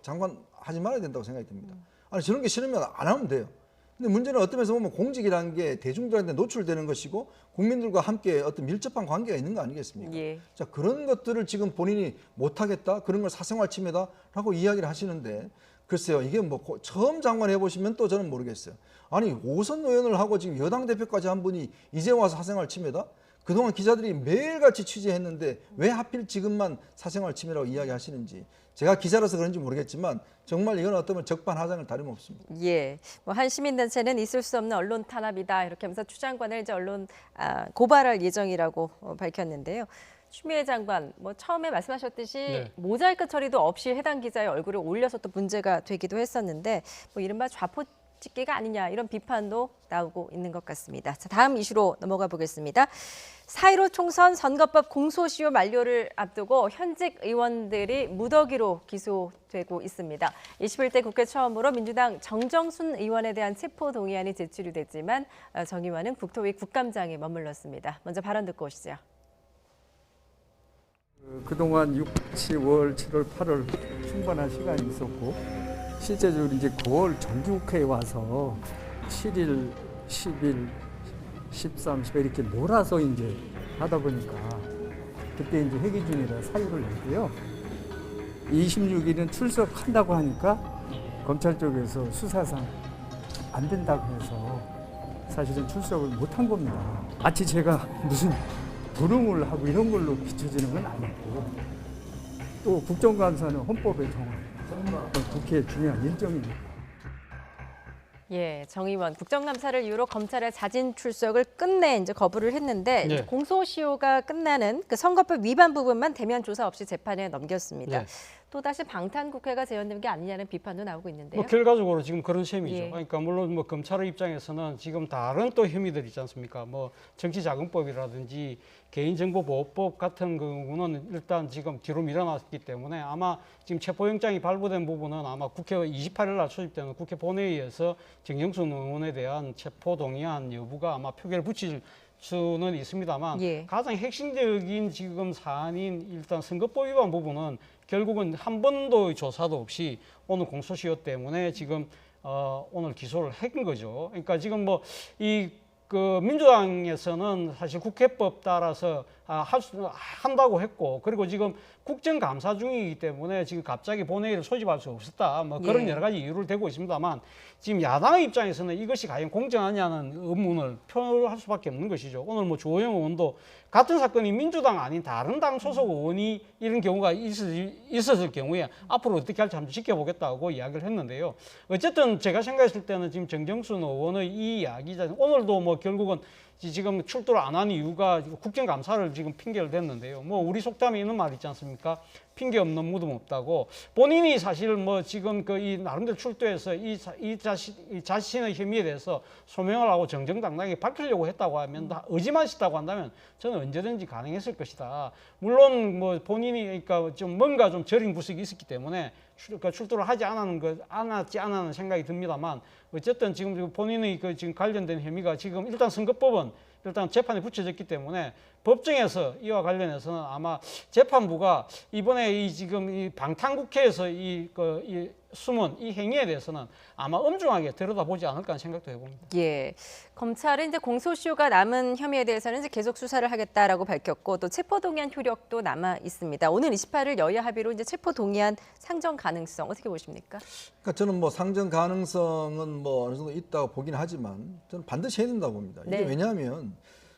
장관 하지 말아야 된다고 생각이 듭니다. 아니, 저런 게 싫으면 안 하면 돼요. 근데 문제는 어떤 면에서 보면 공직이라는 게 대중들한테 노출되는 것이고 국민들과 함께 어떤 밀접한 관계가 있는 거 아니겠습니까? 예. 자, 그런 것들을 지금 본인이 못하겠다, 그런 걸 사생활 침해다라고 이야기를 하시는데 글쎄요, 이게 뭐 처음 장관 해보시면 또 저는 모르겠어요. 아니, 오선 의원을 하고 지금 여당 대표까지 한 분이 이제 와서 사생활 침해다? 그동안 기자들이 매일같이 취재했는데 왜 하필 지금만 사생활 침해라고 이야기하시는지 제가 기자라서 그런지 모르겠지만 정말 이건 어떤 적반하장을 다름없습니다. 예, 뭐 한 시민단체는 있을 수 없는 언론 탄압이다 이렇게 하면서 추 장관을 이제 언론 고발할 예정이라고 밝혔는데요. 추미애 장관, 뭐 처음에 말씀하셨듯이 네. 모자이크 처리도 없이 해당 기자의 얼굴을 올려서 또 문제가 되기도 했었는데 뭐 이른바 좌포 찍기가 아니냐 이런 비판도 나오고 있는 것 같습니다. 자, 다음 이슈로 넘어가 보겠습니다. 4.15 총선 선거법 공소시효 만료를 앞두고 현직 의원들이 무더기로 기소되고 있습니다. 21대 국회 처음으로 민주당 정정순 의원에 대한 체포동의안이 제출이 됐지만 정 의원은 국토위 국감장에 머물렀습니다. 먼저 발언 듣고 오시죠. 그동안 6, 10월, 7월, 8월 충분한 시간이 있었고 실제적으로 이제 9월 정기국회에 와서 7일, 10일, 13, 10일 이렇게 몰아서 이제 하다 보니까 그때 이제 회기 중이라 사유를 내고요. 26일은 출석한다고 하니까 검찰 쪽에서 수사상 안 된다고 해서 사실은 출석을 못한 겁니다. 마치 제가 무슨 불응을 하고 이런 걸로 비춰지는 건 아니고 또 국정감사는 헌법에 정한 국회의 중요한 일정입니다. 예, 정 의원 국정감사를 이유로 검찰의 자진 출석을 끝내 이제 거부를 했는데 네. 이제 공소시효가 끝나는 그 선거법 위반 부분만 대면 조사 없이 재판에 넘겼습니다. 네. 또다시 방탄국회가 재현된 게 아니냐는 비판도 나오고 있는데요. 뭐 결과적으로 지금 그런 셈이죠. 예. 그러니까 물론 뭐 검찰의 입장에서는 지금 다른 또 혐의들 있지 않습니까? 뭐 정치자금법이라든지 개인정보보호법 같은 경우는 일단 지금 뒤로 밀어놨기 때문에 아마 지금 체포영장이 발부된 부분은 아마 국회 28일 날 소집되는 국회 본회의에서 정경순 의원에 대한 체포동의안 여부가 아마 표결 붙일 수는 있습니다만 예. 가장 핵심적인 지금 사안인 일단 선거법 위반 부분은 결국은 한 번도 조사도 없이 오늘 공소시효 때문에 지금 오늘 기소를 한 거죠. 그러니까 지금 뭐 그 민주당에서는 사실 국회법 따라서 한다고 했고, 그리고 지금 국정감사 중이기 때문에 지금 갑자기 본회의를 소집할 수 없었다, 뭐 그런 예. 여러 가지 이유를 대고 있습니다만, 지금 야당의 입장에서는 이것이 과연 공정하냐는 의문을 표할 수밖에 없는 것이죠. 오늘 뭐 주호영 의원도 같은 사건이 민주당 아닌 다른 당 소속 의원이 이런 경우가 있었을 경우에 앞으로 어떻게 할지 한번 지켜보겠다고 이야기를 했는데요. 어쨌든 제가 생각했을 때는 지금 정경순 의원의 이 이야기자, 오늘도 뭐 결국은 지금 출두를 안 한 이유가 국정감사를 지금 핑계를 댔는데요. 뭐 우리 속담에 있는 말 있지 않습니까? 핑계 없는 무덤 없다고. 본인이 사실 뭐 지금 그 이 나름대로 출두해서 이 자신의 혐의에 대해서 소명을 하고 정정당당하게 밝히려고 했다고 하면, 다 의지만 있다고 한다면 저는 언제든지 가능했을 것이다. 물론 뭐 본인이 그러니까 좀 뭔가 좀 저린 구석이 있었기 때문에 출두를 하지 않았는 생각이 듭니다만, 어쨌든 지금 본인의 그 지금 관련된 혐의가 지금 일단 선거법은 일단 재판에 붙여졌기 때문에 법정에서 이와 관련해서는 아마 재판부가 이번에 이 지금 이 방탄국회에서 이 숨은 이 행위에 대해서는 아마 엄중하게 들여다보지 않을까 하는 생각도 해봅니다. 예, 검찰은 이제 공소시효가 남은 혐의에 대해서는 이제 계속 수사를 하겠다라고 밝혔고, 또 체포동의안 효력도 남아 있습니다. 오늘 28일 여야 합의로 이제 체포동의안 상정 가능성 어떻게 보십니까? 그러니까 저는 뭐 상정 가능성은 뭐 어느 정도 있다고 보긴 하지만 저는 반드시 해야 된다고 봅니다. 이게 네. 왜냐하면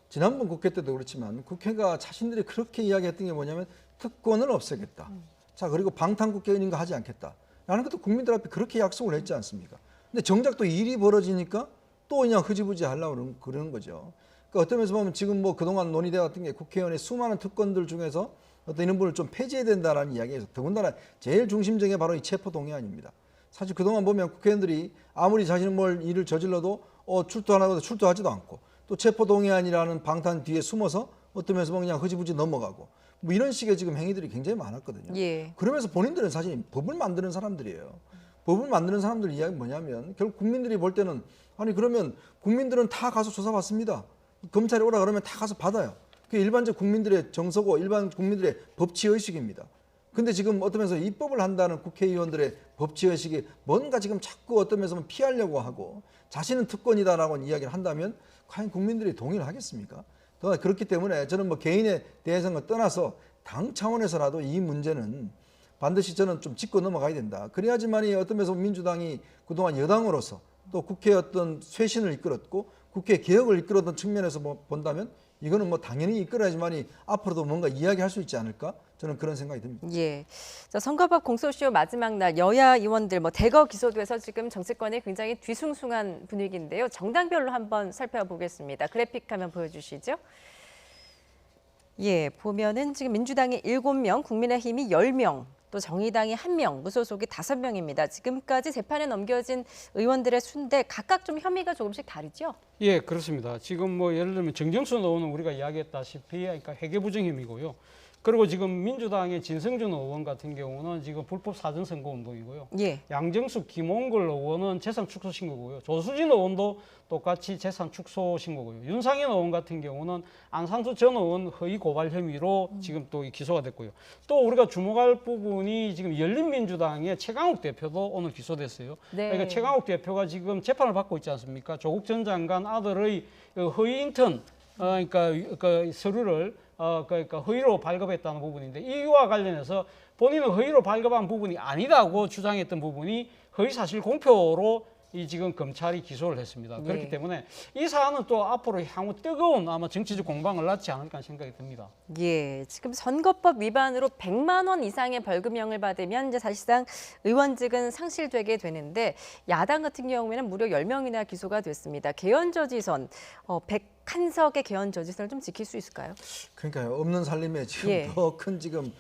지난번 국회 때도 그렇지만 국회가 자신들이 그렇게 이야기했던 게 뭐냐면 특권을 없애겠다. 자, 그리고 방탄국회의원인가 하지 않겠다. 라는 것도 국민들 앞에 그렇게 약속을 했지 않습니까? 근데 정작 또 일이 벌어지니까 또 그냥 흐지부지 하려고 그러는 거죠. 그러니까 어떤 면에서 보면 지금 뭐 그동안 논의되어 왔던 게 국회의원의 수많은 특권들 중에서 어떤 이런 부분을 좀 폐지해야 된다라는 이야기에서 더군다나 제일 중심적인 게 바로 이 체포동의안입니다. 사실 그동안 보면 국회의원들이 아무리 자신은 뭘 일을 저질러도 출두하라고 출두하지도 않고, 또 체포동의안이라는 방탄 뒤에 숨어서 어떤 면에서 보면 그냥 흐지부지 넘어가고, 뭐 이런 식의 지금 행위들이 굉장히 많았거든요. 예. 그러면서 본인들은 사실 법을 만드는 사람들이에요. 법을 만드는 사람들 이야기는 뭐냐면 결국 국민들이 볼 때는 아니 그러면 국민들은 다 가서 조사받습니다. 검찰이 오라 그러면 다 가서 받아요. 그게 일반적 국민들의 정서고 일반 국민들의 법치의식입니다. 근데 지금 어떤 면에서 입법을 한다는 국회의원들의 법치의식이 뭔가 지금 자꾸 어떤 면에서 피하려고 하고 자신은 특권이다라고 이야기를 한다면 과연 국민들이 동의를 하겠습니까? 그렇기 때문에 저는 뭐 개인의 대해서는 떠나서 당 차원에서라도 이 문제는 반드시 저는 좀 짚고 넘어가야 된다. 그래야지만이 어떤 면에서 민주당이 그동안 여당으로서 또 국회의 어떤 쇄신을 이끌었고 국회 개혁을 이끌었던 측면에서 본다면 이거는 뭐 당연히 이끌어야지만이 앞으로도 뭔가 이야기할 수 있지 않을까? 저는 그런 생각이 듭니다. 예. 자, 선거법 공소시효 마지막 날 여야 의원들 뭐 대거 기소돼서 지금 정치권에 굉장히 뒤숭숭한 분위기인데요. 정당별로 한번 살펴보겠습니다. 그래픽 화면 보여주시죠. 예, 보면은 지금 민주당이 7명, 국민의힘이 10명, 또 정의당이 1명, 무소속이 5명입니다. 지금까지 재판에 넘겨진 의원들의 수인데 각각 좀 혐의가 조금씩 다르죠? 예, 그렇습니다. 지금 뭐 예를 들면 정경순 의원은 우리가 이야기했다시피 그러니까 회계부정 혐의고요. 그리고 지금 민주당의 진성준 의원 같은 경우는 지금 불법 사전선거 운동이고요. 예. 양정숙, 김홍걸 의원은 재산 축소 신고고요. 조수진 의원도 똑같이 재산 축소 신고고요. 윤상현 의원 같은 경우는 안상수 전 의원 허위 고발 혐의로 지금 또 기소가 됐고요. 또 우리가 주목할 부분이 지금 열린민주당의 최강욱 대표도 오늘 기소됐어요. 네. 그러니까 최강욱 대표가 지금 재판을 받고 있지 않습니까? 조국 전 장관 아들의 허위 인턴 그러니까 그 서류를 그러니까 허위로 발급했다는 부분인데, 이와 관련해서 본인은 허위로 발급한 부분이 아니다고 주장했던 부분이 허위 사실 공표로 이 지금 검찰이 기소를 했습니다. 예. 그렇기 때문에 이 사안은 또 앞으로 향후 뜨거운 아마 정치적 공방을 낳지 않을까 생각이 듭니다. 예, 지금 선거법 위반으로 100만 원 이상의 벌금형을 받으면 이제 사실상 의원직은 상실되게 되는데 야당 같은 경우에는 무려 10명이나 기소가 됐습니다. 개헌저지선 101석의 개헌저지선을 좀 지킬 수 있을까요? 그러니까요. 없는 살림에 지금 예. 더 큰 지금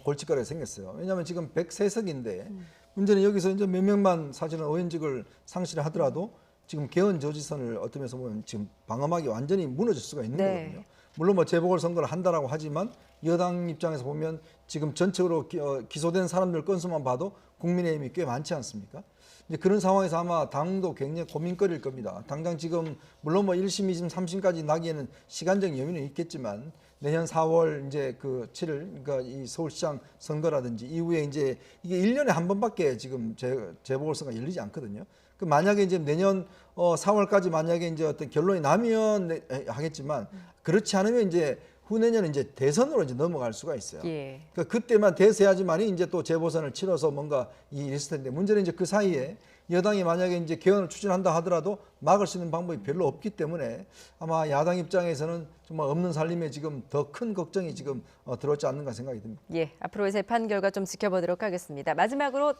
골칫거리가 생겼어요. 왜냐하면 지금 103석인데 문제는 여기서 이제 몇 명만 사실은 의원직을 상실하더라도 지금 개헌저지선을 어떤 면에서 보면 지금 방어막이 완전히 무너질 수가 있는 네. 거거든요. 물론 뭐 재보궐선거를 한다라고 하지만 여당 입장에서 보면 지금 전체적으로 기소된 사람들 건수만 봐도 국민의힘이 꽤 많지 않습니까? 이제 그런 상황에서 아마 당도 굉장히 고민거리일 겁니다. 당장 지금 물론 뭐 1심, 2심, 3심까지 나기에는 시간적 여유는 있겠지만 내년 4월 이제 그 7일 그러니까 이 서울시장 선거라든지 이후에 이제 이게 1년에 한 번밖에 지금 재보궐선거가 열리지 않거든요. 그 만약에 이제 내년 4월까지 만약에 이제 어떤 결론이 나면 하겠지만 그렇지 않으면 이제 후내년에 이제 대선으로 이제 넘어갈 수가 있어요. 예. 그러니까 그때만 대세야지만이 이제 또 재보선을 치러서 뭔가 이 있을 텐데 문제는 이제 그 사이에 여당이 만약에 이제 개헌을 추진한다 하더라도 막을 수 있는 방법이 별로 없기 때문에 아마 야당 입장에서는 정말 없는 살림에 지금 더 큰 걱정이 지금 들어오지 않는가 생각이 듭니다. 예, 앞으로의 재판 결과 좀 지켜보도록 하겠습니다. 마지막으로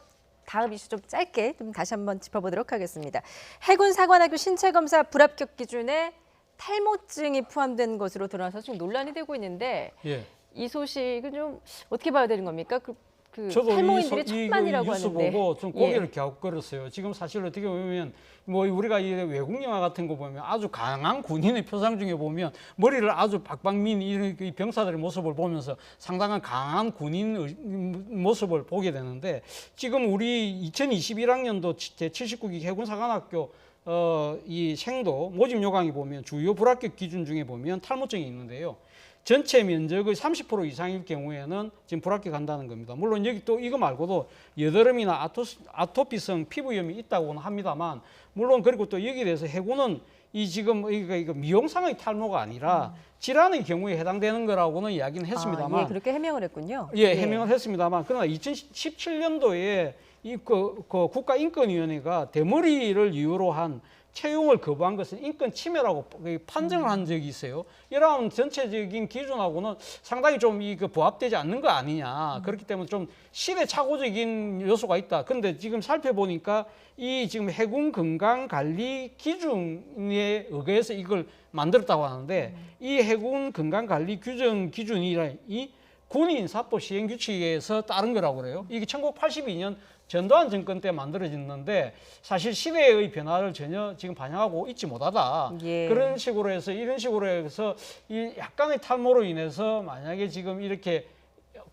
다음 이슈 좀 짧게 좀 다시 한번 짚어보도록 하겠습니다. 해군 사관학교 신체 검사 불합격 기준에 탈모증이 포함된 것으로 드러나서 지금 논란이 되고 있는데 예. 이 소식은 좀 어떻게 봐야 되는 겁니까? 그 저도 탈모인들이 이 천만이라고 뉴스 하는데. 보고 좀 예. 고개를 갸웃거렸어요. 지금 사실 어떻게 보면 뭐 우리가 이 외국 영화 같은 거 보면 아주 강한 군인의 표상 중에 보면 머리를 아주 박박민 이 병사들의 모습을 보면서 상당한 강한 군인 모습을 보게 되는데 지금 우리 2021학년도 제79기 해군사관학교 이 생도 모집 요강에 보면 주요 불합격 기준 중에 보면 탈모증이 있는데요. 전체 면적의 30% 이상일 경우에는 지금 불합격한다는 겁니다. 물론 여기 또 이거 말고도 여드름이나 아토피성 피부염이 있다고는 합니다만 물론 그리고 또 여기에 대해서 해군은 이 지금 이거 미용상의 탈모가 아니라 질환의 경우에 해당되는 거라고는 이야기는 했습니다만 예, 그렇게 해명을 했군요. 예, 해명을 했습니다만 그러나 2017년도에 이 국가인권위원회가 대머리를 이유로 한 채용을 거부한 것은 인권 침해라고 판정을 한 적이 있어요. 이러한 전체적인 기준하고는 상당히 좀 부합되지 않는 거 아니냐. 그렇기 때문에 좀 시대착오적인 요소가 있다. 그런데 지금 살펴보니까 이 지금 해군 건강 관리 기준에 의해서 이걸 만들었다고 하는데 이 해군 건강 관리 규정 기준이라 이 군인 사법 시행 규칙에서 따른 거라고 그래요. 이게 1982년 전두환 정권 때 만들어졌는데 사실 시대의 변화를 전혀 지금 반영하고 있지 못하다. 예. 그런 식으로 해서 이런 식으로 해서 이 약간의 탈모로 인해서 만약에 지금 이렇게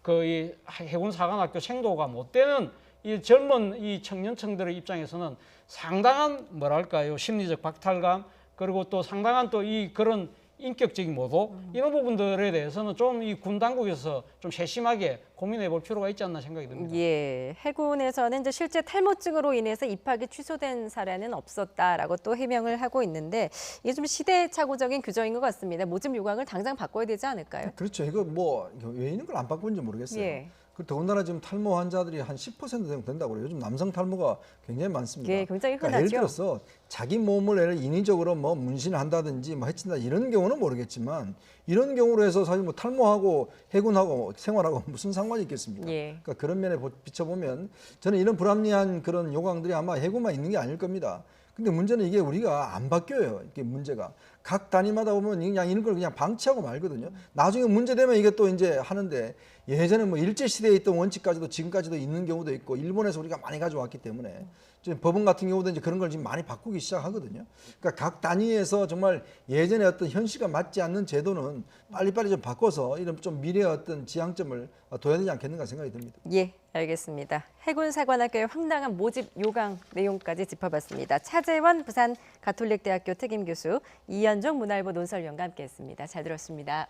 이 해군사관학교 생도가 못 되는 이 젊은 이 청년층들의 입장에서는 상당한 뭐랄까요 심리적 박탈감 그리고 또 상당한 또 이 그런 인격적인 모독 이런 부분들에 대해서는 좀 이 군 당국에서 좀 세심하게 고민해 볼 필요가 있지 않나 생각이 듭니다. 예, 해군에서는 이제 실제 탈모증으로 인해서 입학이 취소된 사례는 없었다라고 또 해명을 하고 있는데 이게 좀 시대착오적인 규정인 것 같습니다. 모집 요강을 당장 바꿔야 되지 않을까요? 그렇죠. 이거 뭐 왜 있는 걸 안 바꾸는지 모르겠어요. 예. 그 더군다나 지금 탈모 환자들이 한 10% 정도 된다고 그래요. 요즘 남성 탈모가 굉장히 많습니다. 예, 굉장히 그러니까 예를 흔하죠. 들어서 자기 몸을 인위적으로 뭐 문신을 한다든지 뭐 해친다 이런 경우는 모르겠지만 이런 경우로 해서 사실 뭐 탈모하고 해군하고 생활하고 무슨 상관이 있겠습니까? 예. 그러니까 그런 면에 비춰보면 저는 이런 불합리한 그런 요강들이 아마 해군만 있는 게 아닐 겁니다. 근데 문제는 이게 우리가 안 바뀌어요. 이게 문제가. 각 단위마다 보면 그냥 이런 걸 그냥 방치하고 말거든요. 나중에 문제되면 이게 또 이제 하는데 예전에 뭐 일제시대에 있던 원칙까지도 지금까지도 있는 경우도 있고 일본에서 우리가 많이 가져왔기 때문에 지금 법원 같은 경우도 이제 그런 걸 지금 많이 바꾸기 시작하거든요. 그러니까 각 단위에서 정말 예전에 어떤 현실과 맞지 않는 제도는 빨리빨리 좀 바꿔서 이런 좀 미래의 어떤 지향점을 둬야 되지 않겠는가 생각이 듭니다. 예, 알겠습니다. 해군사관학교의 황당한 모집 요강 내용까지 짚어봤습니다. 차재원 부산 가톨릭대학교 특임교수, 이현종 문화일보 논설위원과 함께했습니다. 잘 들었습니다.